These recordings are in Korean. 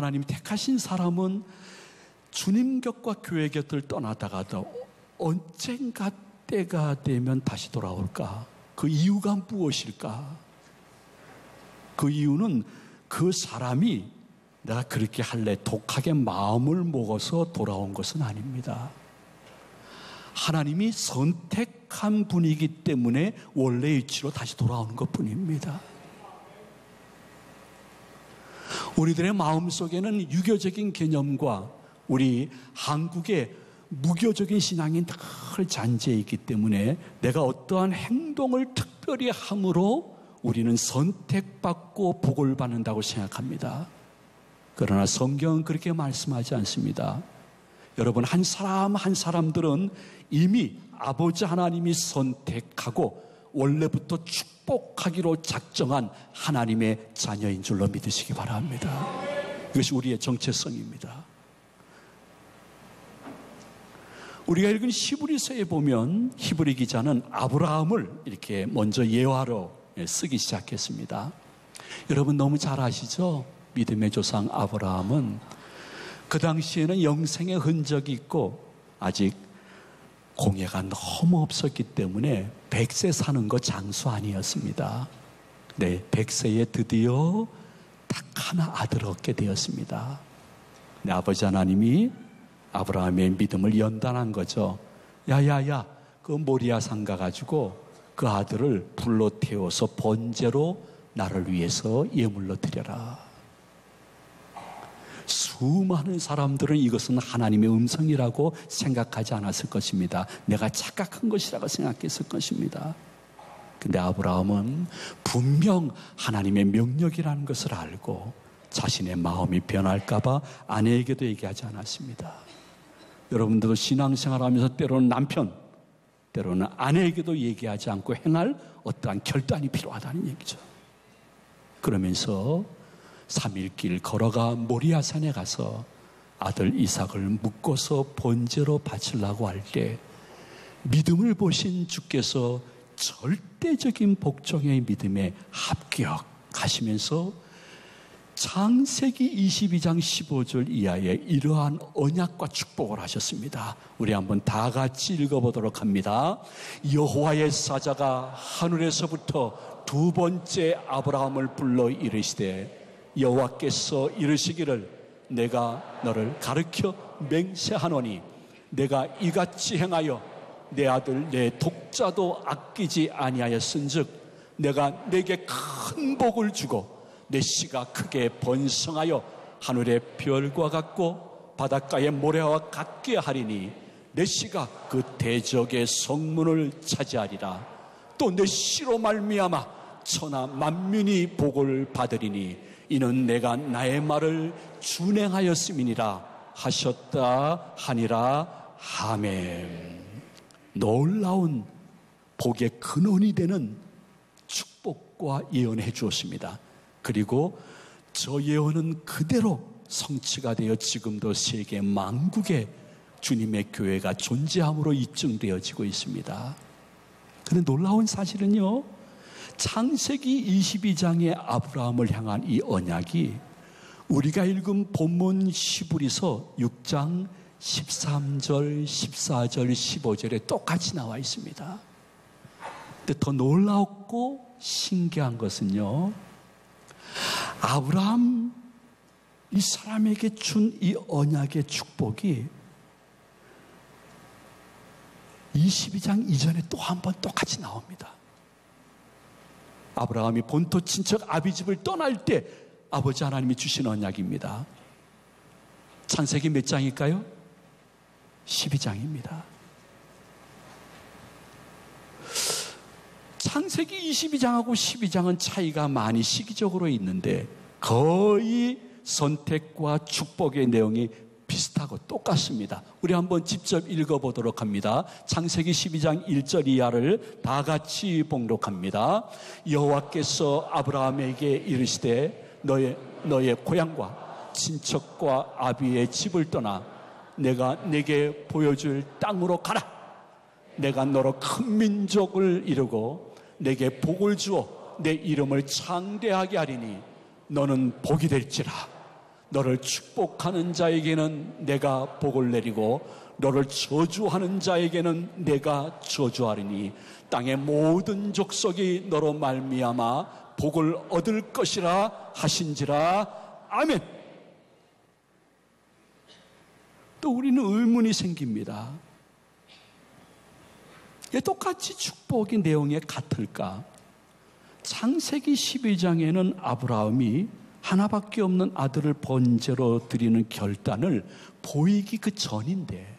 하나님이 택하신 사람은 주님 곁과 교회 곁을 떠나다가도 언젠가 때가 되면 다시 돌아올까? 그 이유가 무엇일까? 그 이유는 그 사람이 내가 그렇게 할래 독하게 마음을 먹어서 돌아온 것은 아닙니다. 하나님이 선택한 분이기 때문에 원래 위치로 다시 돌아오는 것뿐입니다. 우리들의 마음속에는 유교적인 개념과 우리 한국의 무교적인 신앙이 늘 잔재해 있기 때문에 내가 어떠한 행동을 특별히 함으로 우리는 선택받고 복을 받는다고 생각합니다. 그러나 성경은 그렇게 말씀하지 않습니다. 여러분, 한 사람 한 사람들은 이미 아버지 하나님이 선택하고 원래부터 축복하기로 작정한 하나님의 자녀인 줄로 믿으시기 바랍니다. 이것이 우리의 정체성입니다. 우리가 읽은 히브리서에 보면 히브리 기자는 아브라함을 이렇게 먼저 예화로 쓰기 시작했습니다. 여러분 너무 잘 아시죠? 믿음의 조상 아브라함은 그 당시에는 영생의 흔적이 있고 아직 공예가 너무 없었기 때문에 100세 사는 거 장수 아니었습니다. 네, 100세에 드디어 딱 하나 아들을 얻게 되었습니다. 네, 아버지 하나님이 아브라함의 믿음을 연단한 거죠. 야야야, 그 모리아산 가가지고 그 아들을 불로 태워서 번제로 나를 위해서 예물로 드려라. 수많은 사람들은 이것은 하나님의 음성이라고 생각하지 않았을 것입니다. 내가 착각한 것이라고 생각했을 것입니다. 근데 아브라함은 분명 하나님의 명령이라는 것을 알고 자신의 마음이 변할까봐 아내에게도 얘기하지 않았습니다. 여러분들도 신앙생활하면서 때로는 남편, 때로는 아내에게도 얘기하지 않고 행할 어떠한 결단이 필요하다는 얘기죠. 그러면서 3일길 걸어가 모리아산에 가서 아들 이삭을 묶어서 번제로 바치려고 할 때 믿음을 보신 주께서 절대적인 복종의 믿음에 합격하시면서 창세기 22장 15절 이하에 이러한 언약과 축복을 하셨습니다. 우리 한번 다 같이 읽어보도록 합니다. 여호와의 사자가 하늘에서부터 두 번째 아브라함을 불러 이르시되 여호와께서 이르시기를 내가 너를 가르쳐 맹세하노니 내가 이같이 행하여 내 아들 내 독자도 아끼지 아니하였은즉 내가 내게 큰 복을 주고 내 씨가 크게 번성하여 하늘의 별과 같고 바닷가의 모래와 같게 하리니 내 씨가 그 대적의 성문을 차지하리라. 또 내 씨로 말미암아 천하 만민이 복을 받으리니 이는 내가 나의 말을 준행하였음이니라 하셨다 하니라. 아멘. 놀라운 복의 근원이 되는 축복과 예언해 주었습니다. 그리고 저 예언은 그대로 성취가 되어 지금도 세계 만국에 주님의 교회가 존재함으로 입증되어지고 있습니다. 그런데 놀라운 사실은요, 창세기 22장의 아브라함을 향한 이 언약이 우리가 읽은 본문 히브리서 6장 13절, 14절, 15절에 똑같이 나와 있습니다. 근데 더 놀랍고 신기한 것은요, 아브라함 이 사람에게 준 이 언약의 축복이 22장 이전에 또 한 번 똑같이 나옵니다. 아브라함이 본토 친척 아비집을 떠날 때 아버지 하나님이 주신 언약입니다. 창세기 몇 장일까요? 12장입니다. 창세기 22장하고 12장은 차이가 많이 시기적으로 있는데 거의 선택과 축복의 내용이 비슷하고 똑같습니다. 우리 한번 직접 읽어보도록 합니다. 창세기 12장 1절 이하를 다 같이 봉독합니다. 여호와께서 아브라함에게 이르시되 너의 고향과 친척과 아비의 집을 떠나 내가 내게 보여줄 땅으로 가라. 내가 너로 큰 민족을 이루고 내게 복을 주어 내 이름을 창대하게 하리니 너는 복이 될지라. 너를 축복하는 자에게는 내가 복을 내리고 너를 저주하는 자에게는 내가 저주하리니 땅의 모든 족속이 너로 말미암아 복을 얻을 것이라 하신지라. 아멘. 또 우리는 의문이 생깁니다. 왜 똑같이 축복의 내용이 같을까? 창세기 12장에는 아브라함이 하나밖에 없는 아들을 번제로 드리는 결단을 보이기 그 전인데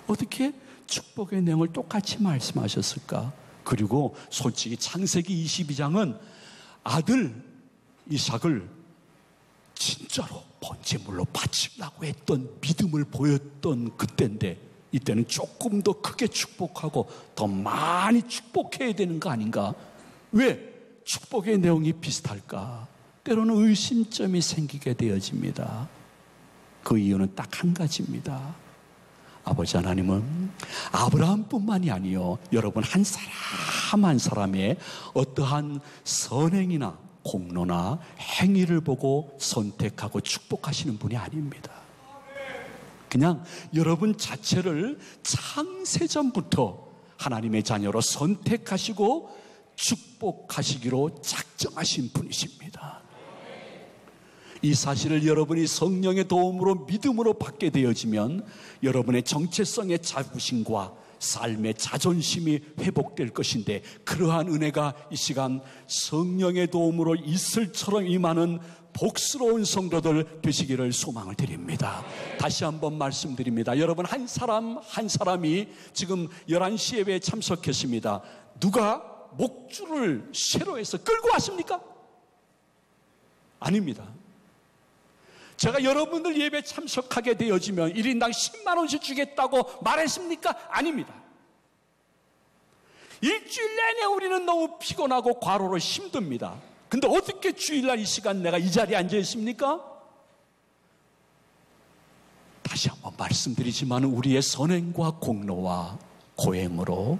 어떻게 축복의 내용을 똑같이 말씀하셨을까? 그리고 솔직히 창세기 22장은 아들 이삭을 진짜로 번제물로 바치려고 했던 믿음을 보였던 그때인데 이때는 조금 더 크게 축복하고 더 많이 축복해야 되는 거 아닌가? 왜 축복의 내용이 비슷할까? 때로는 의심점이 생기게 되어집니다. 그 이유는 딱 한 가지입니다. 아버지 하나님은 아브라함뿐만이 아니요, 여러분 한 사람 한 사람의 어떠한 선행이나 공로나 행위를 보고 선택하고 축복하시는 분이 아닙니다. 그냥 여러분 자체를 창세전부터 하나님의 자녀로 선택하시고 축복하시기로 작정하신 분이십니다. 이 사실을 여러분이 성령의 도움으로 믿음으로 받게 되어지면 여러분의 정체성의 자부심과 삶의 자존심이 회복될 것인데, 그러한 은혜가 이 시간 성령의 도움으로 이슬처럼 임하는 복스러운 성도들 되시기를 소망을 드립니다. 다시 한번 말씀드립니다. 여러분 한 사람 한 사람이 지금 11시 예배에 참석했습니다. 누가 목줄을 쇠로해서 끌고 왔습니까? 아닙니다. 제가 여러분들 예배 참석하게 되어지면 1인당 10만 원씩 주겠다고 말했습니까? 아닙니다. 일주일 내내 우리는 너무 피곤하고 과로로 힘듭니다. 근데 어떻게 주일날 이 시간 내가 이 자리에 앉아 있습니까? 다시 한번 말씀드리지만 우리의 선행과 공로와 고행으로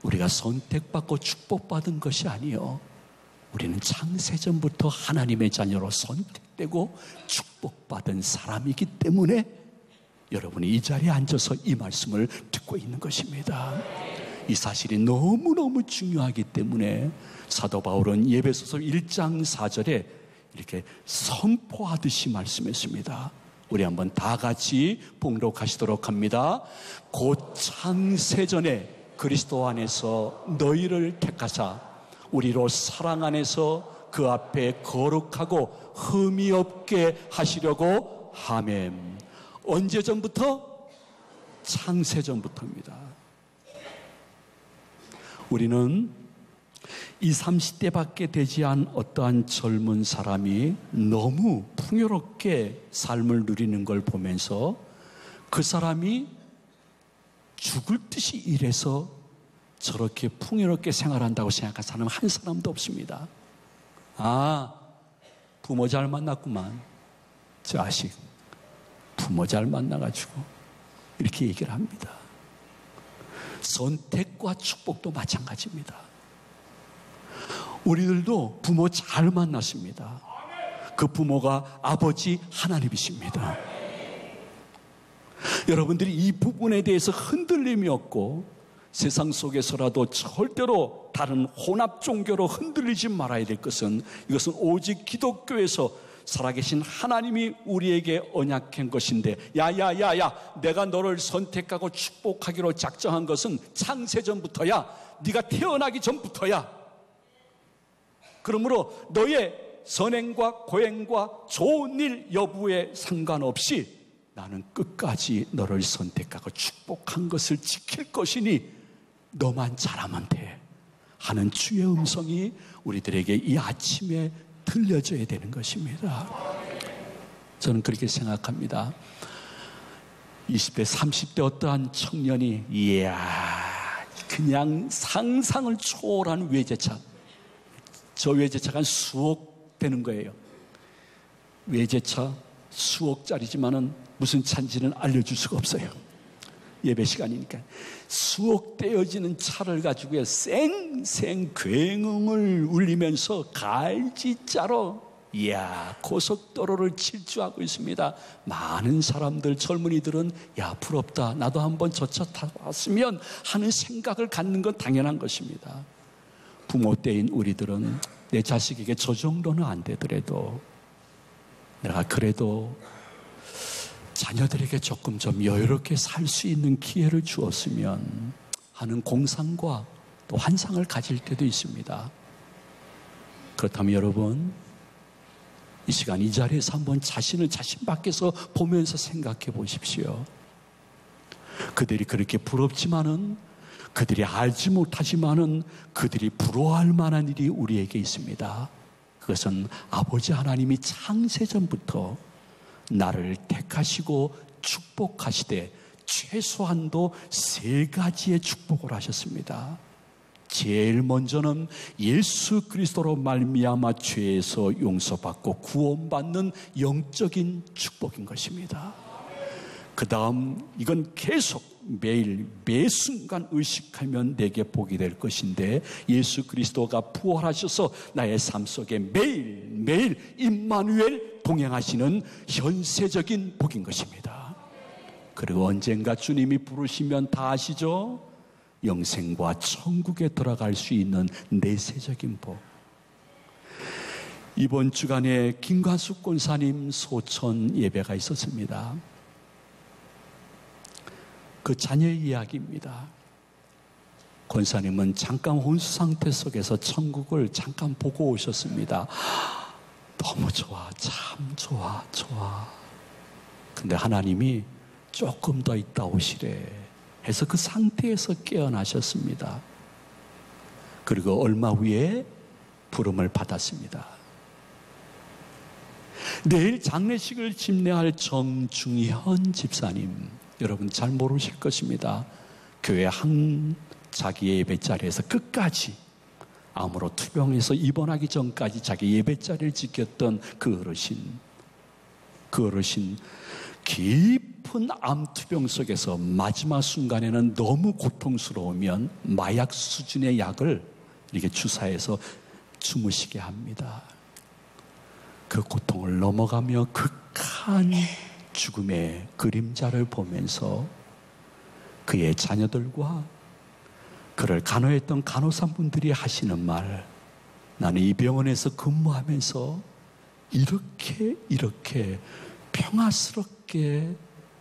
우리가 선택받고 축복받은 것이 아니요, 우리는 창세전부터 하나님의 자녀로 선택되고 축복받은 사람이기 때문에 여러분이 이 자리에 앉아서 이 말씀을 듣고 있는 것입니다. 이 사실이 너무너무 중요하기 때문에 사도 바울은 에베소서 1장 4절에 이렇게 선포하듯이 말씀했습니다. 우리 한번 다 같이 봉독하시도록 합니다. 곧 창세전에 그리스도 안에서 너희를 택하사 우리로 사랑 안에서 그 앞에 거룩하고 흠이 없게 하시려고. 아멘. 언제 전부터? 창세전부터입니다. 우리는 20, 30대밖에 되지 않은 어떠한 젊은 사람이 너무 풍요롭게 삶을 누리는 걸 보면서 그 사람이 죽을 듯이 일해서 저렇게 풍요롭게 생활한다고 생각한 사람 한 사람도 없습니다. 아, 부모 잘 만났구만. 자식, 부모 잘 만나가지고 이렇게 얘기를 합니다. 선택과 축복도 마찬가지입니다. 우리들도 부모 잘 만났습니다. 그 부모가 아버지 하나님이십니다. 여러분들이 이 부분에 대해서 흔들림이 없고 세상 속에서라도 절대로 다른 혼합 종교로 흔들리지 말아야 될 것은, 이것은 오직 기독교에서 살아계신 하나님이 우리에게 언약한 것인데, 야야야야, 내가 너를 선택하고 축복하기로 작정한 것은 창세전부터야. 네가 태어나기 전부터야. 그러므로 너의 선행과 고행과 좋은 일 여부에 상관없이 나는 끝까지 너를 선택하고 축복한 것을 지킬 것이니 너만 잘하면 돼 하는 주의 음성이 우리들에게 이 아침에 들려져야 되는 것입니다. 저는 그렇게 생각합니다. 20대 30대 어떠한 청년이 이야 그냥 상상을 초월한 외제차, 저 외제차가 수억 되는 거예요. 외제차 수억짜리지만은 무슨 차인지는 알려줄 수가 없어요. 예배 시간이니까 수억되어지는 차를 가지고 쌩쌩 굉음을 울리면서 갈지자로 고속도로를 질주하고 있습니다. 많은 사람들, 젊은이들은 부럽다, 나도 한번 저 차 타고 왔으면 하는 생각을 갖는 건 당연한 것입니다. 부모 때인 우리들은 내 자식에게 저 정도는 안 되더라도 내가 그래도 자녀들에게 조금 좀 여유롭게 살 수 있는 기회를 주었으면 하는 공상과 또 환상을 가질 때도 있습니다. 그렇다면 여러분, 이 시간 이 자리에서 한번 자신을 자신 밖에서 보면서 생각해 보십시오. 그들이 그렇게 부럽지만은, 그들이 알지 못하지만은 그들이 부러워할 만한 일이 우리에게 있습니다. 그것은 아버지 하나님이 창세전부터 나를 택하시고 축복하시되 최소한도 3가지의 축복을 하셨습니다. 제일 먼저는 예수 그리스도로 말미암아 죄에서 용서받고 구원받는 영적인 축복인 것입니다. 그 다음 이건 계속 매일 매 순간 의식하면 내게 복이 될 것인데, 예수 그리스도가 부활하셔서 나의 삶 속에 매일매일 임마누엘 동행하시는 현세적인 복인 것입니다. 그리고 언젠가 주님이 부르시면 다 아시죠? 영생과 천국에 돌아갈 수 있는 내세적인 복. 이번 주간에 김관숙 권사님 소천 예배가 있었습니다. 그 자녀의 이야기입니다. 권사님은 잠깐 혼수 상태 속에서 천국을 잠깐 보고 오셨습니다. 너무 좋아, 참 좋아. 근데 하나님이 조금 더 있다 오시래 해서 그 상태에서 깨어나셨습니다. 그리고 얼마 후에 부름을 받았습니다. 내일 장례식을 집례할 정중현 집사님, 여러분 잘 모르실 것입니다. 교회 한 자기 예배자리에서 끝까지 암으로 투병해서 입원하기 전까지 자기 예배자리를 지켰던 그 어르신 깊은 암투병 속에서 마지막 순간에는 너무 고통스러우면 마약 수준의 약을 이렇게 주사해서 주무시게 합니다. 그 고통을 넘어가며 극한 죽음의 그림자를 보면서 그의 자녀들과 그를 간호했던 간호사분들이 하시는 말, 나는 이 병원에서 근무하면서 이렇게 평화스럽게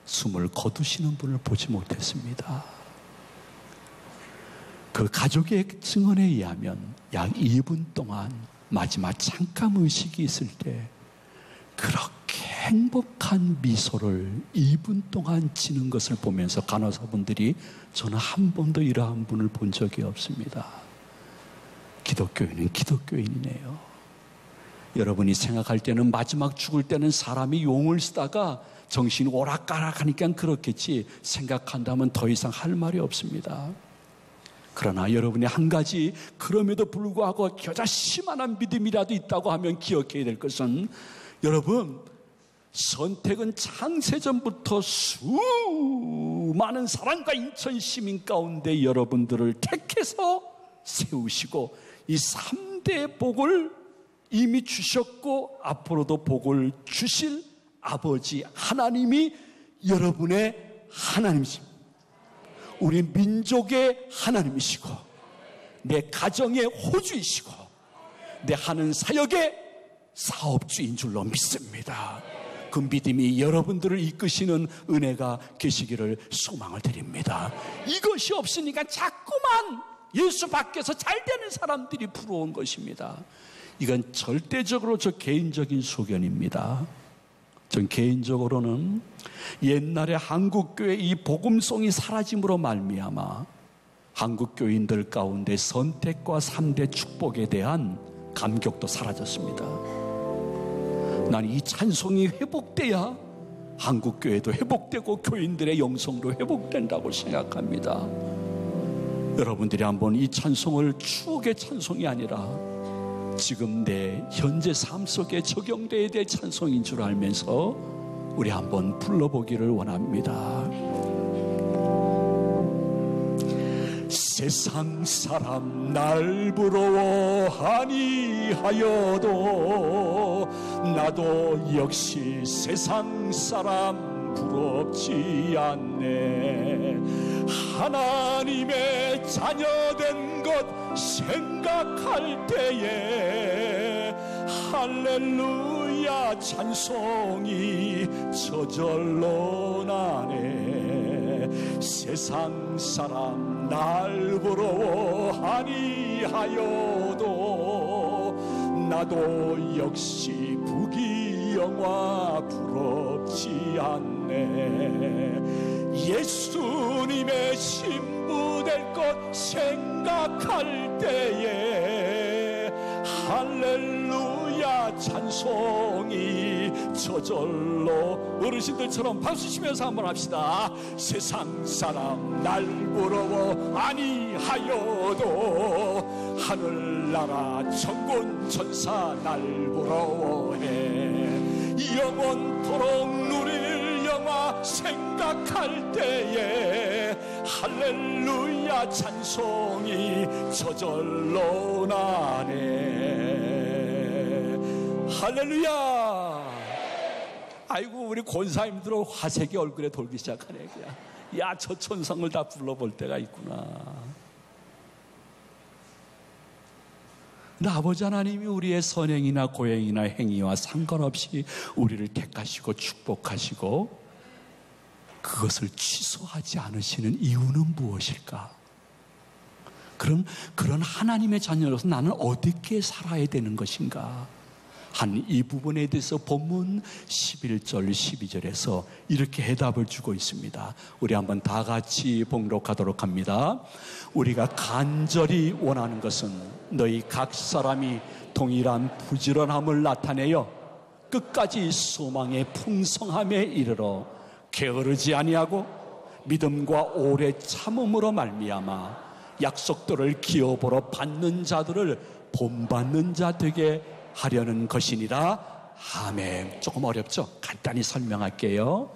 숨을 거두시는 분을 보지 못했습니다. 그 가족의 증언에 의하면 약 2분 동안 마지막 잠깐 의식이 있을 때 그렇게 행복한 미소를 2분 동안 지는 것을 보면서 간호사분들이, 저는 한 번도 이러한 분을 본 적이 없습니다. 기독교인은 기독교인이네요. 여러분이 생각할 때는 마지막 죽을 때는 사람이 용을 쓰다가 정신이 오락가락하니까 그렇겠지, 생각한다면 더 이상 할 말이 없습니다. 그러나 여러분이 한 가지, 그럼에도 불구하고 겨자씨만한 믿음이라도 있다고 하면 기억해야 될 것은, 여러분, 선택은 창세전부터 수많은 사람과 인천 시민 가운데 여러분들을 택해서 세우시고 이 3대 복을 이미 주셨고 앞으로도 복을 주실 아버지 하나님이 여러분의 하나님이십니다. 우리 민족의 하나님이시고 내 가정의 호주이시고 내 하는 사역의 사업주인 줄로 믿습니다. 그 믿음이 여러분들을 이끄시는 은혜가 계시기를 소망을 드립니다. 이것이 없으니까 자꾸만 예수 밖에서 잘 되는 사람들이 부러운 것입니다. 이건 절대적으로 저 개인적인 소견입니다. 전 개인적으로는 옛날에 한국교회 이 복음송이 사라짐으로 말미암아 한국교인들 가운데 선택과 3대 축복에 대한 감격도 사라졌습니다. 난 이 찬송이 회복돼야 한국교회도 회복되고 교인들의 영성도 회복된다고 생각합니다. 여러분들이 한번 이 찬송을 추억의 찬송이 아니라 지금 내 현재 삶 속에 적용돼야 될 찬송인 줄 알면서 우리 한번 불러보기를 원합니다. 세상 사람 날 부러워하니 하여도 나도 역시 세상 사람 부럽지 않네. 하나님의 자녀된 것 생각할 때에 할렐루야 찬송이 저절로 나네. 세상 사람 날 부러워하니 하여도 나도 역시 부귀영화 부럽지 않네. 예수님의 신부 될 것 생각할 때에 할렐루야 찬송이 저절로 어르신들처럼 박수 치면서 한번 합시다. 세상 사람 날 부러워 아니하여도 하늘나라 천군 천사 날 부러워해. 영원토록 누릴 영화 생각할 때에 할렐루야 찬송이 저절로 나네. 할렐루야. 아이고 우리 권사님들은 화색이 얼굴에 돌기 시작하네. 그냥 야, 저 천성을 다 불러볼 때가 있구나. 근데 아버지 하나님이 우리의 선행이나 고행이나 행위와 상관없이 우리를 택하시고 축복하시고 그것을 취소하지 않으시는 이유는 무엇일까? 그럼 그런 하나님의 자녀로서 나는 어떻게 살아야 되는 것인가? 한 이 부분에 대해서 본문 11절 12절에서 이렇게 해답을 주고 있습니다. 우리 한번 다 같이 봉독하도록 합니다. 우리가 간절히 원하는 것은 너희 각 사람이 동일한 부지런함을 나타내어 끝까지 소망의 풍성함에 이르러 게으르지 아니하고 믿음과 오래 참음으로 말미암아 약속들을 기업으로 받는 자들을 본받는 자 되게 하려는 것이니라. 아멘. 조금 어렵죠? 간단히 설명할게요.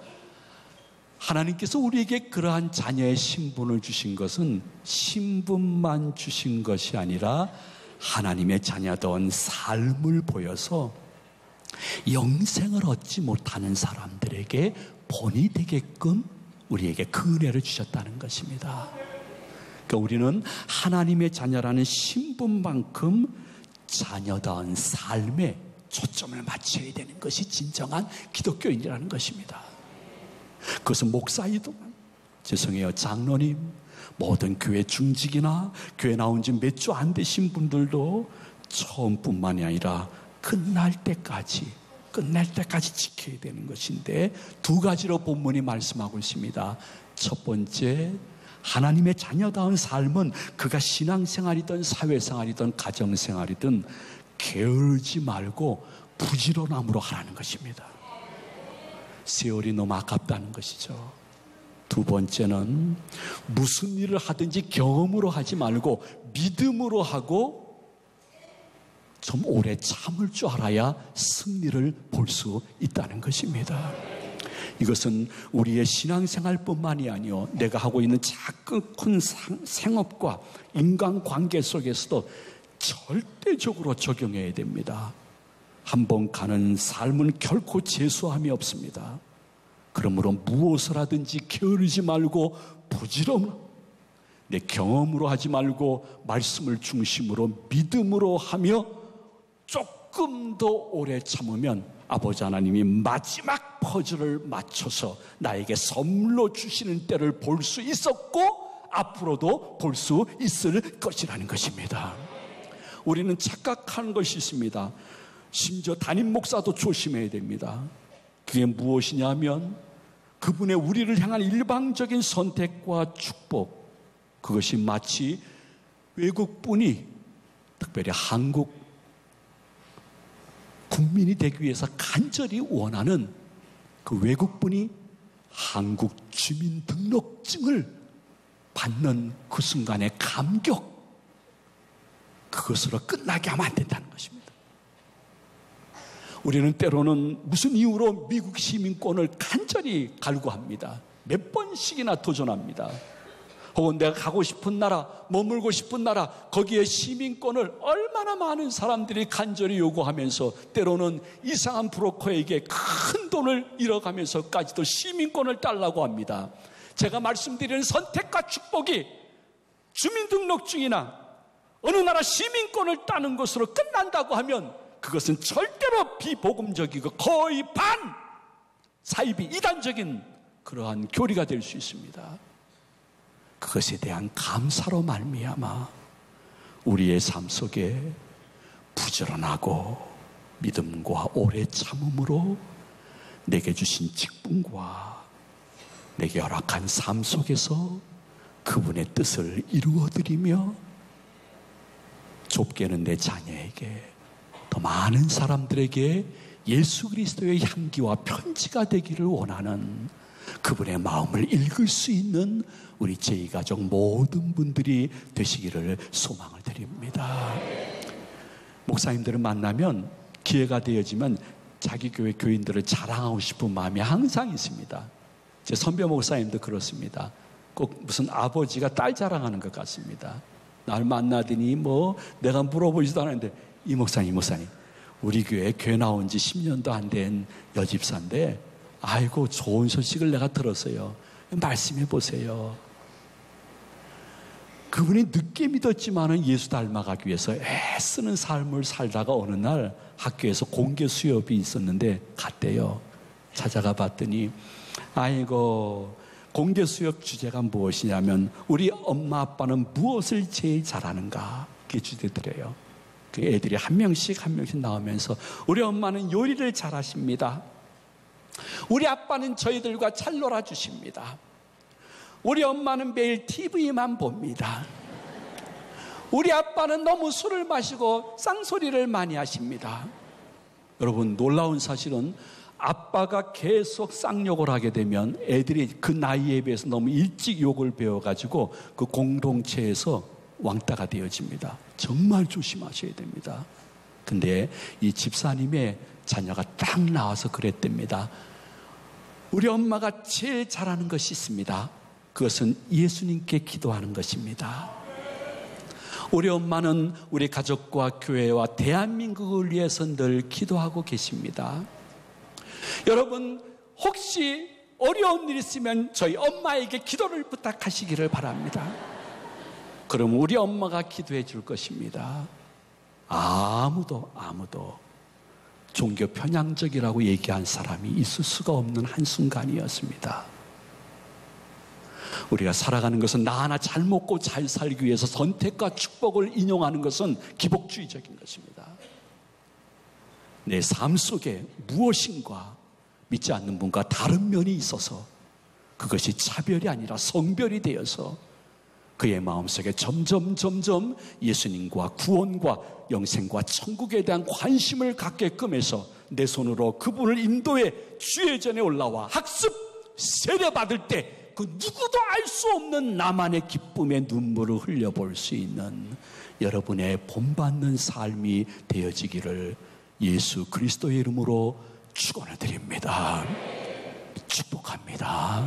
하나님께서 우리에게 그러한 자녀의 신분을 주신 것은 신분만 주신 것이 아니라 하나님의 자녀다운 삶을 보여서 영생을 얻지 못하는 사람들에게 본이 되게끔 우리에게 그 은혜를 주셨다는 것입니다. 그러니까 우리는 하나님의 자녀라는 신분만큼 자녀다운 삶에 초점을 맞춰야 되는 것이 진정한 기독교인이라는 것입니다. 그것은 목사이든 죄송해요 장로님, 모든 교회 중직이나 교회 나온 지 몇 주 안 되신 분들도 처음뿐만이 아니라 끝날 때까지 지켜야 되는 것인데 두 가지로 본문이 말씀하고 있습니다. 첫 번째, 하나님의 자녀다운 삶은 그가 신앙생활이든 사회생활이든 가정생활이든 게으르지 말고 부지런함으로 하라는 것입니다. 세월이 너무 아깝다는 것이죠. 두 번째는 무슨 일을 하든지 경험으로 하지 말고 믿음으로 하고 좀 오래 참을 줄 알아야 승리를 볼 수 있다는 것입니다. 이것은 우리의 신앙생활뿐만이 아니요 내가 하고 있는 작은 큰 생업과 인간관계 속에서도 절대적으로 적용해야 됩니다. 한번 가는 삶은 결코 재수함이 없습니다. 그러므로 무엇을 하든지 게으르지 말고 부지런 내 경험으로 하지 말고 말씀을 중심으로 믿음으로 하며 조금 더 오래 참으면 아버지 하나님이 마지막 퍼즐을 맞춰서 나에게 선물로 주시는 때를 볼 수 있었고 앞으로도 볼 수 있을 것이라는 것입니다. 우리는 착각하는 것이 있습니다. 심지어 담임 목사도 조심해야 됩니다. 그게 무엇이냐면 그분의 우리를 향한 일방적인 선택과 축복, 그것이 마치 외국분이 특별히 한국 국민이 되기 위해서 간절히 원하는 그 외국분이 한국 주민등록증을 받는 그 순간의 감격, 그것으로 끝나게 하면 안 된다는 것입니다. 우리는 때로는 무슨 이유로 미국 시민권을 간절히 갈구합니다. 몇 번씩이나 도전합니다. 혹은 내가 가고 싶은 나라, 머물고 싶은 나라, 거기에 시민권을 얼마나 많은 사람들이 간절히 요구하면서 때로는 이상한 브로커에게 큰 돈을 잃어가면서까지도 시민권을 달라고 합니다. 제가 말씀드리는 선택과 축복이 주민등록증이나 어느 나라 시민권을 따는 것으로 끝난다고 하면 그것은 절대로 비복음적이고 거의 사이비 이단적인 그러한 교리가 될 수 있습니다. 그것에 대한 감사로 말미암아 우리의 삶 속에 부지런하고 믿음과 오래 참음으로 내게 주신 직분과 내게 허락한 삶 속에서 그분의 뜻을 이루어드리며 좁게는 내 자녀에게 더 많은 사람들에게 예수 그리스도의 향기와 편지가 되기를 원하는 그분의 마음을 읽을 수 있는 우리 제2가족 모든 분들이 되시기를 소망을 드립니다. 목사님들을 만나면 기회가 되어지면 자기 교회 교인들을 자랑하고 싶은 마음이 항상 있습니다. 제 선배 목사님도 그렇습니다. 꼭 무슨 아버지가 딸 자랑하는 것 같습니다. 날 만나더니 내가 물어보지도 않았는데 이 목사님 우리 교회 나온 지 10년도 안 된 여집사인데 아이고 좋은 소식을 내가 들었어요. 말씀해 보세요. 그분이 늦게 믿었지만은 예수 닮아가기 위해서 애쓰는 삶을 살다가 어느 날 학교에서 공개 수업이 있었는데 갔대요. 찾아가 봤더니 아이고 공개 수업 주제가 무엇이냐면 우리 엄마 아빠는 무엇을 제일 잘하는가 그게 주제더래요. 그 애들이 한 명씩 나오면서 우리 엄마는 요리를 잘하십니다. 우리 아빠는 저희들과 잘 놀아주십니다. 우리 엄마는 매일 TV만 봅니다. 우리 아빠는 너무 술을 마시고 쌍소리를 많이 하십니다. 여러분 놀라운 사실은 아빠가 계속 쌍욕을 하게 되면 애들이 그 나이에 비해서 너무 일찍 욕을 배워가지고 그 공동체에서 왕따가 되어집니다. 정말 조심하셔야 됩니다. 근데 이 집사님의 자녀가 딱 나와서 그랬답니다. 우리 엄마가 제일 잘하는 것이 있습니다. 그것은 예수님께 기도하는 것입니다. 우리 엄마는 우리 가족과 교회와 대한민국을 위해서 늘 기도하고 계십니다. 여러분 혹시 어려운 일 있으면 저희 엄마에게 기도를 부탁하시기를 바랍니다. 그럼 우리 엄마가 기도해 줄 것입니다. 아무도 종교 편향적이라고 얘기한 사람이 있을 수가 없는 한순간이었습니다. 우리가 살아가는 것은 나 하나 잘 먹고 잘 살기 위해서 선택과 축복을 인용하는 것은 기복주의적인 것입니다. 내 삶 속에 무엇인가 믿지 않는 분과 다른 면이 있어서 그것이 차별이 아니라 성별이 되어서 그의 마음속에 점점 예수님과 구원과 영생과 천국에 대한 관심을 갖게끔 해서 내 손으로 그분을 인도해 주의 전에 올라와 학습 세례받을 때 그 누구도 알 수 없는 나만의 기쁨의 눈물을 흘려볼 수 있는 여러분의 본받는 삶이 되어지기를 예수 그리스도의 이름으로 축원을 드립니다. 축복합니다.